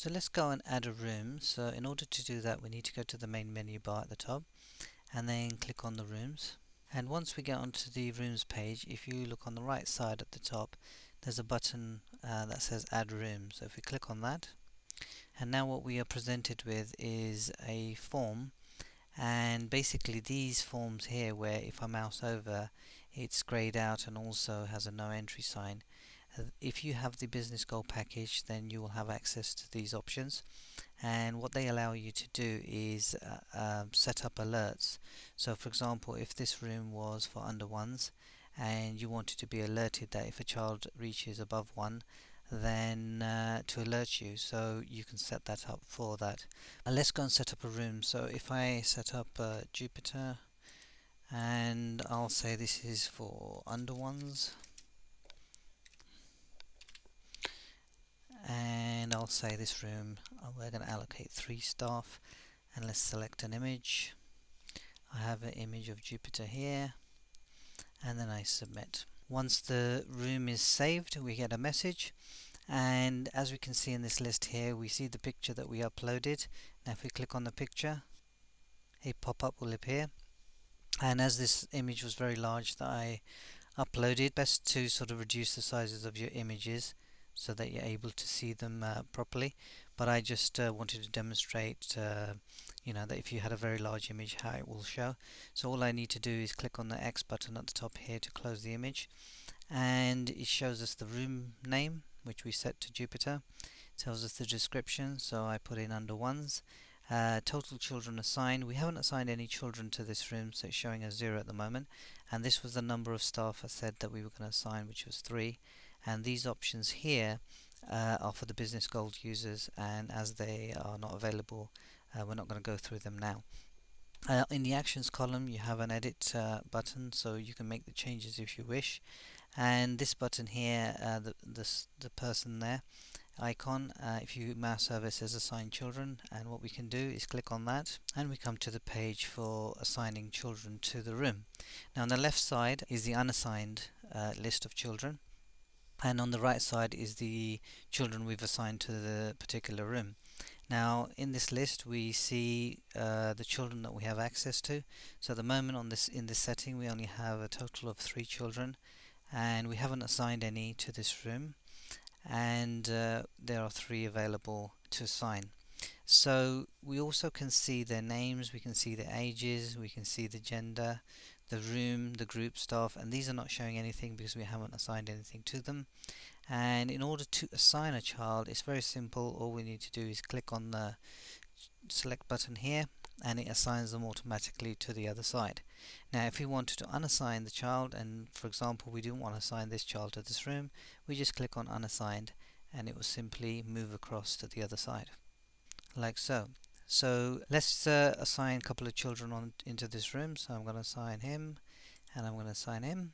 So let's go and add a room. So in order to do that, we need to go to the main menu bar at the top and then click on the rooms. And once we get onto the rooms page, if you look on the right side at the top, there's a button that says add room. So if we click on that, and now what we are presented with is a form, and basically these forms here, where if I mouse over it's grayed out and also has a no entry sign. If you have the business goal package, then you will have access to these options, and what they allow you to do is set up alerts. So for example, if this room was for under ones and you wanted to be alerted that if a child reaches above 1, then to alert you, so you can set that up for that. Let's go and set up a room. So if I set up Jupiter, and I'll say this is for under ones, and I'll say this room we're going to allocate 3 staff, and let's select an image. I have an image of Jupiter here, and then I submit. Once the room is saved, we get a message, and as we can see in this list here, we see the picture that we uploaded. Now if we click on the picture, a pop-up will appear, and as this image was very large that I uploaded, best to sort of reduce the sizes of your images so that you're able to see them properly. But I just wanted to demonstrate that if you had a very large image, how it will show. So all I need to do is click on the X button at the top here to close the image, and it shows us the room name, which we set to Jupiter. It tells us the description, so I put in under ones. Total children assigned, we haven't assigned any children to this room, so it's showing us 0 at the moment, and this was the number of staff I said that we were going to assign, which was 3. And these options here are for the business gold users, and as they are not available, we're not going to go through them now. In the actions column you have an edit button, so you can make the changes if you wish, and this button here, the person there icon, if you mouse over, it says assign children, and what we can do is click on that and we come to the page for assigning children to the room. Now on the left side is the unassigned list of children, and on the right side is the children we've assigned to the particular room. Now in this list we see the children that we have access to. So at the moment in this setting we only have a total of 3 children, and we haven't assigned any to this room, and there are 3 available to assign. So we also can see their names, we can see their ages, we can see the gender, the room, the group staff, and these are not showing anything because we haven't assigned anything to them. And in order to assign a child, it's very simple. All we need to do is click on the select button here, and it assigns them automatically to the other side. Now if we wanted to unassign the child, and for example we didn't want to assign this child to this room, we just click on unassigned and it will simply move across to the other side, like so. So let's assign a couple of children into this room. So I'm going to assign him, and I'm going to assign him.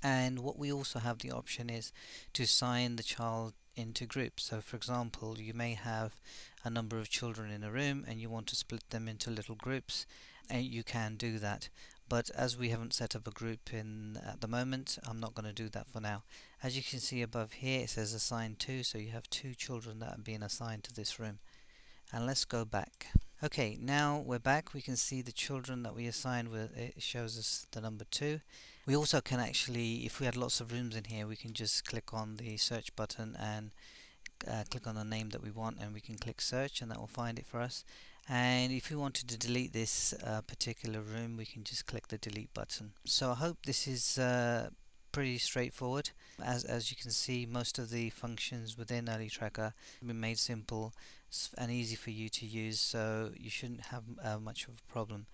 And what we also have the option is to assign the child into groups. So for example, you may have a number of children in a room and you want to split them into little groups, and you can do that. But as we haven't set up a group at the moment, I'm not going to do that for now. As you can see above here, it says assign 2, so you have 2 children that are being assigned to this room. And let's go back. Okay, now we're back. We can see the children that we assigned it shows us the number 2. We also can actually, if we had lots of rooms in here, we can just click on the search button and click on the name that we want, and we can click search and that will find it for us. And if we wanted to delete this particular room, we can just click the delete button. So I hope this is pretty straightforward. As you can see, most of the functions within Early Tracker have been made simple and easy for you to use, so you shouldn't have much of a problem.